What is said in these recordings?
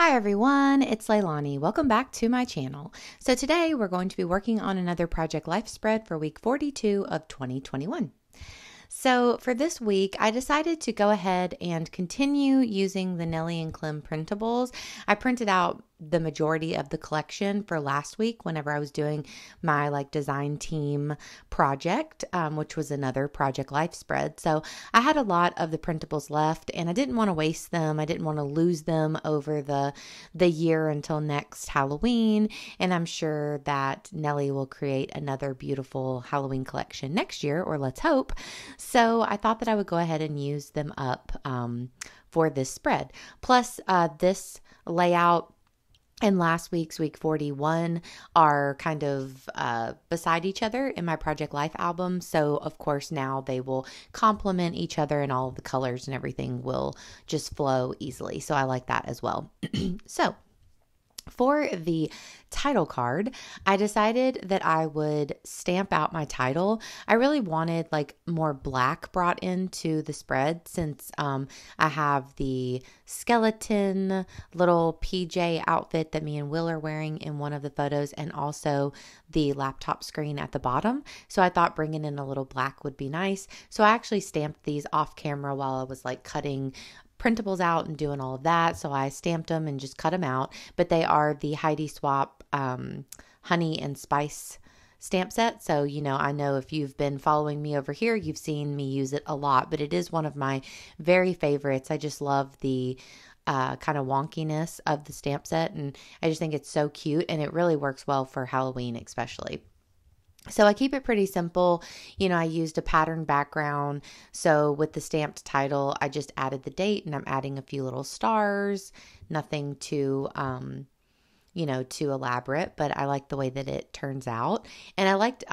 Hi everyone, it's Leilani. Welcome back to my channel. So today we're going to be working on another Project Life spread for week 42 of 2021. So for this week, I decided to go ahead and continue using the Nelly and Clem printables. I printed out the majority of the collection for last week whenever I was doing my design team project, which was another Project Life spread. So I had a lot of the printables left and I didn't want to waste them. I didn't want to lose them over the year until next Halloween. And I'm sure that Nelly will create another beautiful Halloween collection next year, or let's hope. So I thought that I would go ahead and use them up for this spread. Plus this layout and last week's week 41 are kind of beside each other in my Project Life album. So of course now they will complement each other and all of the colors and everything will just flow easily. So I like that as well. So for the title card, I decided that I would stamp out my title. I really wanted more black brought into the spread since I have the skeleton little PJ outfit that me and Will are wearing in one of the photos, and also the laptop screen at the bottom. So I thought bringing in a little black would be nice. So I actually stamped these off camera while I was cutting printables out and doing all of that. So I stamped them and just cut them out, but they are the Heidi Swap honey and spice stamp set. So, I know if you've been following me over here, you've seen me use it a lot, but it is one of my very favorites. I just love the kind of wonkiness of the stamp set, and I just think it's so cute, and it really works well for Halloween especially. So I keep it pretty simple. I used a pattern background. So with the stamped title, I just added the date and I'm adding a few little stars, nothing too, too elaborate, but I like the way that it turns out. And I liked,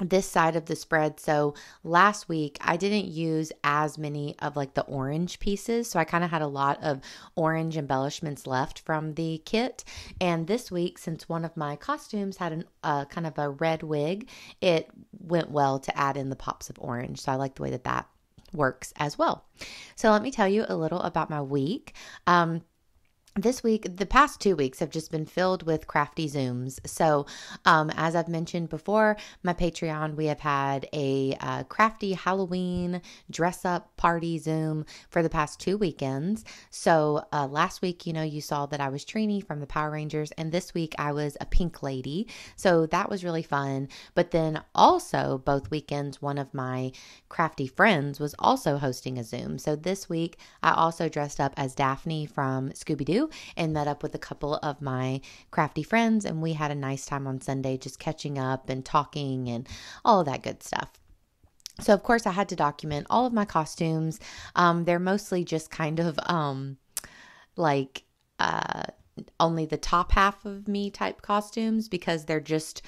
this side of the spread. So last week I didn't use as many of the orange pieces. So I kind of had a lot of orange embellishments left from the kit. And this week, since one of my costumes had kind of a red wig, it went well to add in the pops of orange. So I like the way that works as well. So let me tell you a little about my week. This week, the past 2 weeks have just been filled with crafty Zooms. So as I've mentioned before, my Patreon, we have had a crafty Halloween dress up party Zoom for the past 2 weekends. So last week, you saw that I was Trini from the Power Rangers, and this week I was a pink lady. So that was really fun. But then also both weekends, one of my crafty friends was also hosting a Zoom. So this week I also dressed up as Daphne from Scooby-Doo and met up with a couple of my crafty friends, and we had a nice time on Sunday just catching up and talking and all of that good stuff. So of course I had to document all of my costumes. They're mostly just kind of only the top half of me type costumes because they're just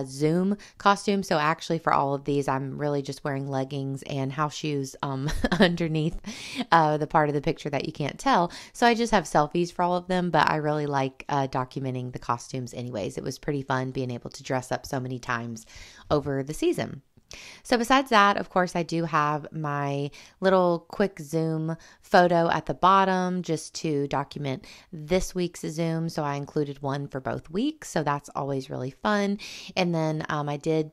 Zoom costumes. So actually for all of these, I'm really just wearing leggings and house shoes underneath the part of the picture that you can't tell. So I just have selfies for all of them, but I really like documenting the costumes anyways. It was pretty fun being able to dress up so many times over the season. So besides that, of course, I do have my little quick Zoom photo at the bottom just to document this week's Zoom. So I included one for both weeks. So that's always really fun. And then I did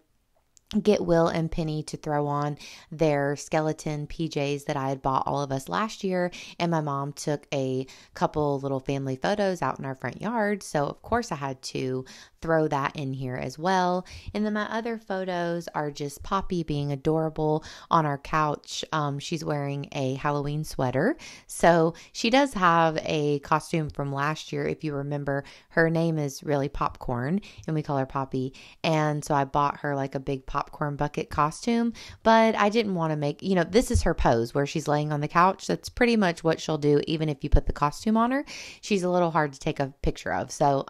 get Will and Penny to throw on their skeleton PJs that I had bought all of us last year. And my mom took a couple little family photos out in our front yard. So of course I had to throw that in here as well. And then my other photos are just Poppy being adorable on our couch. She's wearing a Halloween sweater. So she does have a costume from last year. If you remember, her name is really Popcorn and we call her Poppy. And so I bought her a big popcorn bucket costume, but I didn't want to make, this is her pose where she's laying on the couch. That's pretty much what she'll do even if you put the costume on her. She's a little hard to take a picture of. So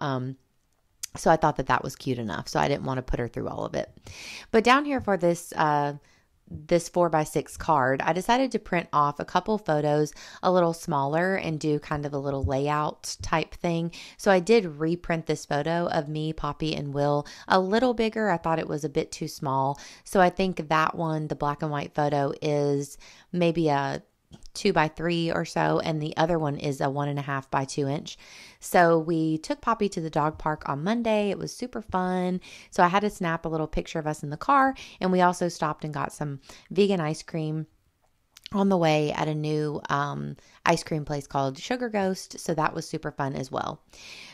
I thought that was cute enough. So I didn't want to put her through all of it. But down here for this 4x6 card, I decided to print off a couple photos a little smaller and do kind of a little layout type thing. So I did reprint this photo of me, Poppy, and Will a little bigger. I thought it was a bit too small. So I think that one, the black and white photo, is maybe a 2x3 or so, and the other one is a 1.5 by 2 inch. So we took Poppy to the dog park on Monday. It was super fun. So I had to snap a little picture of us in the car, and we also stopped and got some vegan ice cream on the way at a new ice cream place called Sugar Ghost. So that was super fun as well.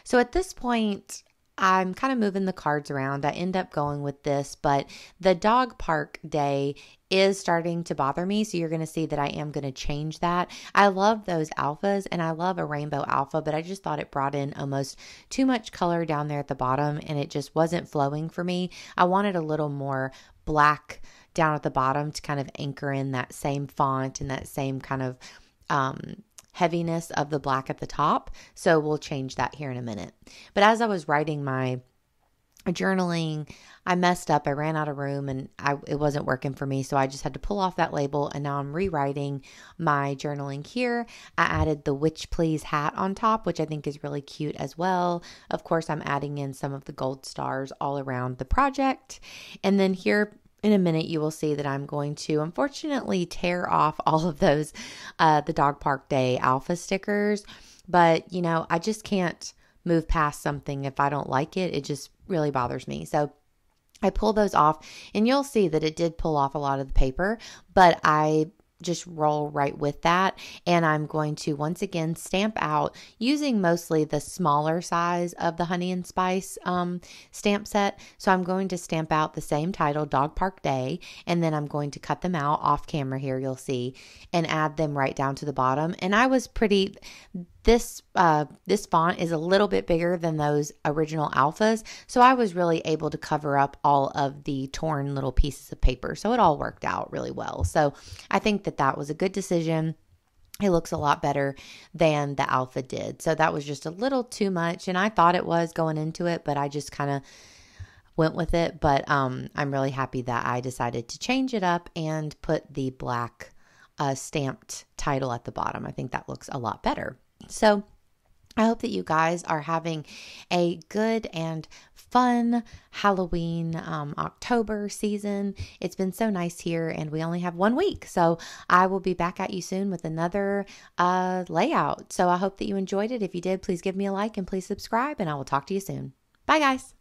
So at this point, I'm kind of moving the cards around. I end up going with this, but the dog park day is starting to bother me. So you're going to see that I am going to change that. I love those alphas and I love a rainbow alpha, but I just thought it brought in almost too much color down there at the bottom and it just wasn't flowing for me. I wanted a little more black down at the bottom to kind of anchor in that same font and that same kind of heaviness of the black at the top. So we'll change that here in a minute. But as I was writing my journaling, I messed up. I ran out of room and it wasn't working for me. So I just had to pull off that label and now I'm rewriting my journaling here. I added the Witch Please hat on top, which I think is really cute as well. Of course, I'm adding in some of the gold stars all around the project. And then here in a minute, you will see that I'm going to unfortunately tear off all of those, the dog park day alpha stickers. But, you know, I just can't move past something if I don't like it. It just really bothers me. So I pull those off and you'll see that it did pull off a lot of the paper, but I just roll right with that. And I'm going to once again stamp out using mostly the smaller size of the Honey and Spice stamp set. So I'm going to stamp out the same title, Dog Park Day, and then I'm going to cut them out off camera here, you'll see, and add them right down to the bottom. And I was pretty, this font is a little bit bigger than those original alphas. So I was really able to cover up all of the torn little pieces of paper. So it all worked out really well. So I think that was a good decision. It looks a lot better than the alpha did. So that was just a little too much. And I thought it was going into it, but I just kind of went with it. But I'm really happy that I decided to change it up and put the black stamped title at the bottom. I think that looks a lot better. So I hope that you guys are having a good and fun Halloween October season. It's been so nice here and we only have 1 week. So I will be back at you soon with another layout. So I hope that you enjoyed it. If you did, please give me a like and please subscribe and I will talk to you soon. Bye guys.